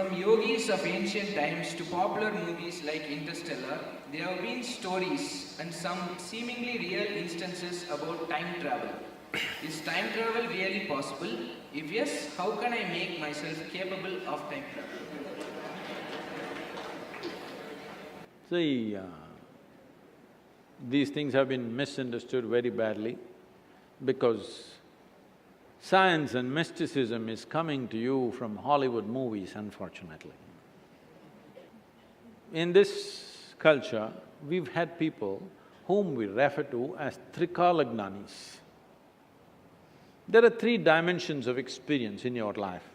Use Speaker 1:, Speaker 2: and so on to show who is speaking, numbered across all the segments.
Speaker 1: From yogis of ancient times to popular movies like Interstellar, there have been stories and some seemingly real instances about time travel. Is time travel really possible? If yes, how can I make myself capable of time travel?
Speaker 2: See, these things have been misunderstood very badly because science and mysticism is coming to you from Hollywood movies, unfortunately. In this culture, we've had people whom we refer to as Trikalagnanis. There are three dimensions of experience in your life.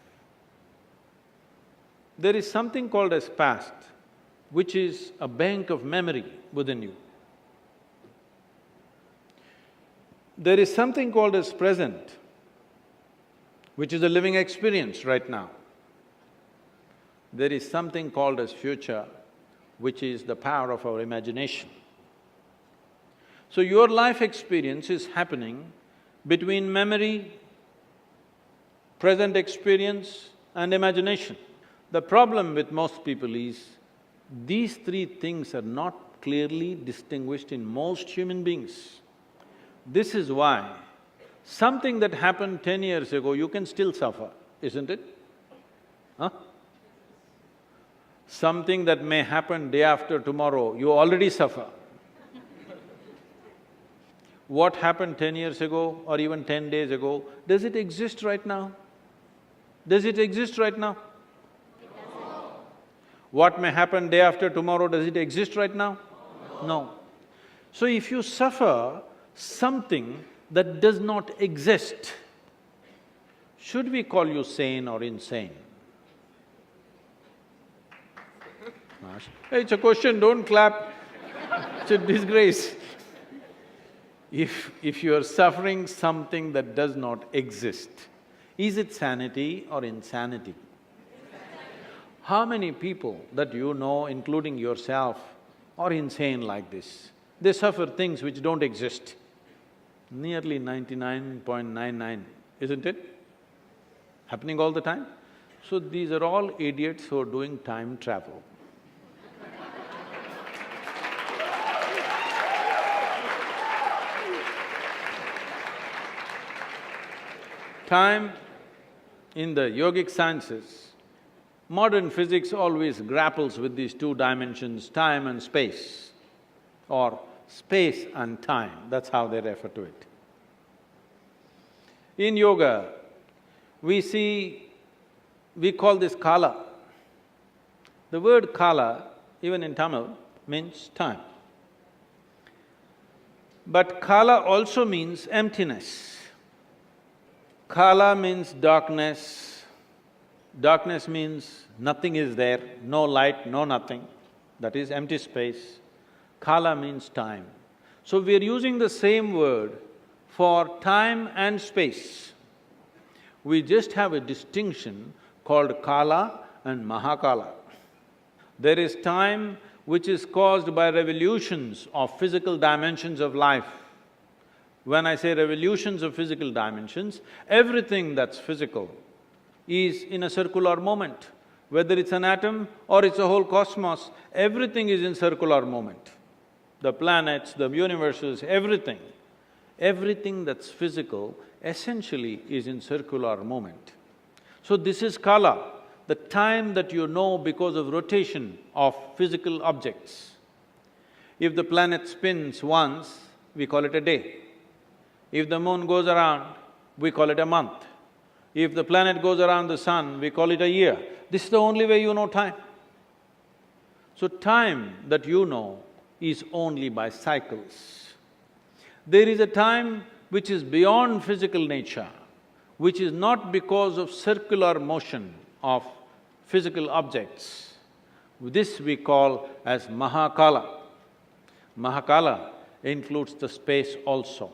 Speaker 2: There is something called as past, which is a bank of memory within you. There is something called as present, which is a living experience right now. There is something called as future, which is the power of our imagination. So your life experience is happening between memory, present experience and imagination. The problem with most people is, these three things are not clearly distinguished in most human beings. This is why something that happened 10 years ago, you can still suffer, isn't it? Huh? Something that may happen day after tomorrow, you already suffer. What happened 10 years ago or even 10 days ago, does it exist right now? Does it exist right now? What may happen day after tomorrow, does it exist right now? No. So if you suffer something that does not exist, should we call you sane or insane? Hey, it's a question, don't clap, it's a disgrace. If you are suffering something that does not exist, is it sanity or insanity? How many people that you know, including yourself, are insane like this? They suffer things which don't exist. Nearly 99.99, isn't it? Happening all the time? So these are all idiots who are doing time travel. Time, in the yogic sciences, modern physics always grapples with these two dimensions, time and space, or space and time, that's how they refer to it. In yoga, we call this kala. The word kala, even in Tamil, means time. But kala also means emptiness. Kala means darkness. Darkness means nothing is there, no light, no nothing, that is empty space. Kala means time. So we are using the same word for time and space. We just have a distinction called Kala and Mahakala. There is time which is caused by revolutions of physical dimensions of life. When I say revolutions of physical dimensions, everything that's physical is in a circular moment. Whether it's an atom or it's a whole cosmos, everything is in circular moment. The planets, the universes, everything. Everything that's physical essentially is in circular moment. So this is kala, the time that you know because of rotation of physical objects. If the planet spins once, we call it a day. If the moon goes around, we call it a month. If the planet goes around the sun, we call it a year. This is the only way you know time. So time that you know is only by cycles. There is a time which is beyond physical nature, which is not because of circular motion of physical objects. This we call as Mahakala. Mahakala includes the space also.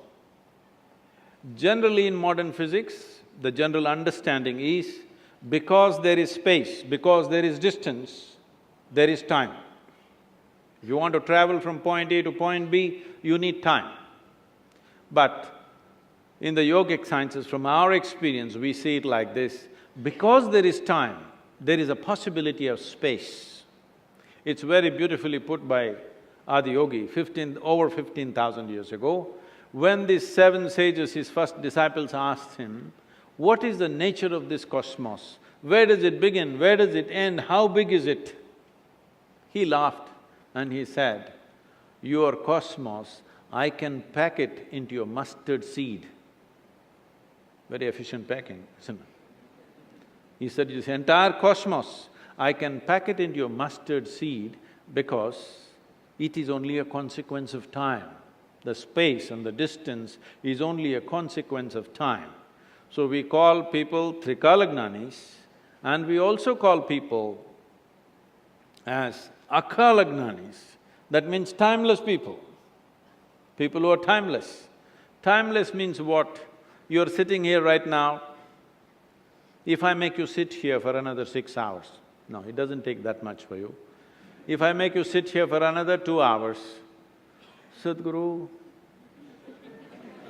Speaker 2: Generally in modern physics, the general understanding is, because there is space, because there is distance, there is time. If you want to travel from point A to point B, you need time. But in the yogic sciences, from our experience, we see it like this: because there is time, there is a possibility of space. It's very beautifully put by Yogi, over 15,000 years ago. When these seven sages, his first disciples, asked him, what is the nature of this cosmos? Where does it begin? Where does it end? How big is it? He laughed and he said, your cosmos, I can pack it into your mustard seed. Very efficient packing, isn't it? He said, this entire cosmos, I can pack it into your mustard seed because it is only a consequence of time. The space and the distance is only a consequence of time. So we call people Trikalagnanis, and we also call people as Akalagnanis. That means timeless people, people who are timeless. Timeless means what? You're sitting here right now. If I make you sit here for another 6 hours, no, it doesn't take that much for you. If I make you sit here for another 2 hours, Sadhguru,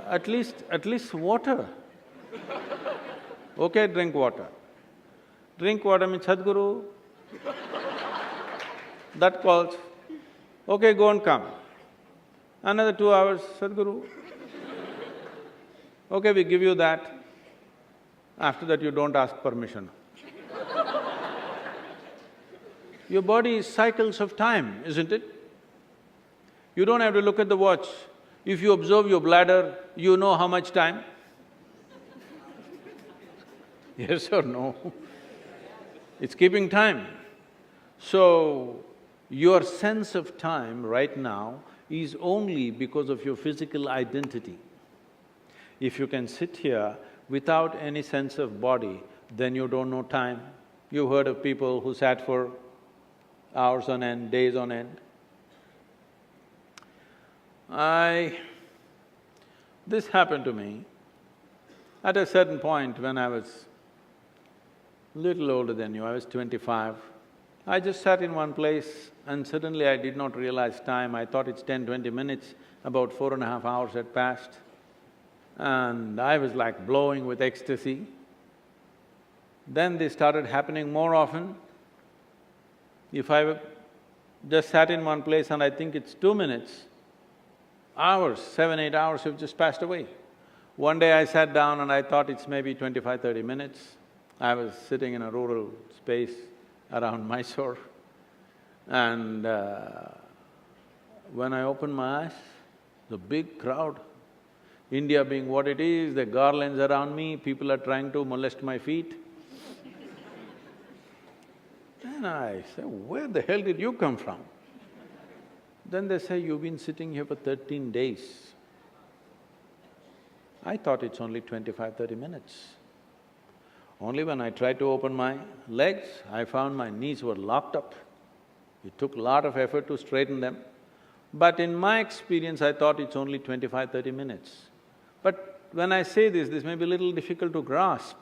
Speaker 2: at least water. Okay, drink water. Drink water means Sadhguru. That calls, okay, go and come. Another 2 hours, Sadhguru. Okay, we give you that. After that, you don't ask permission. Your body is cycles of time, isn't it? You don't have to look at the watch. If you observe your bladder, you know how much time? Yes or no? It's keeping time. So, your sense of time right now is only because of your physical identity. If you can sit here without any sense of body, then you don't know time. You've heard of people who sat for hours on end, days on end. This happened to me at a certain point when I was little older than you, I was 25. I just sat in one place and suddenly I did not realize time. I thought it's 10-20 minutes, about 4.5 hours had passed. And I was like blowing with ecstasy. Then they started happening more often. If I just sat in one place and I think it's 2 minutes, hours, 7-8 hours have just passed away. One day I sat down and I thought it's maybe 25-30 minutes. I was sitting in a rural space around Mysore, and when I opened my eyes, the big crowd, India being what it is, the garlands around me, people are trying to molest my feet. Then I say, where the hell did you come from? Then they say, you've been sitting here for 13 days. I thought it's only 25-30 minutes. Only when I tried to open my legs, I found my knees were locked up. It took a lot of effort to straighten them. But in my experience, I thought it's only 25-30 minutes. But when I say this may be a little difficult to grasp.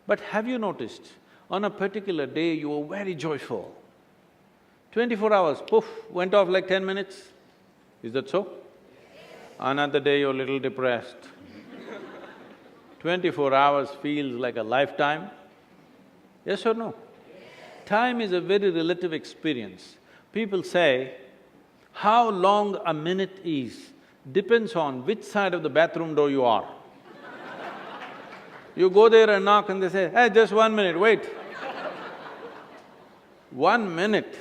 Speaker 2: But have you noticed, on a particular day you were very joyful. 24 hours, poof, went off like 10 minutes. Is that so? Another day you're a little depressed. 24 hours feels like a lifetime. Yes or no? Time is a very relative experience. People say, how long a minute is depends on which side of the bathroom door you are. You go there and knock and they say, hey, just 1 minute, wait. 1 minute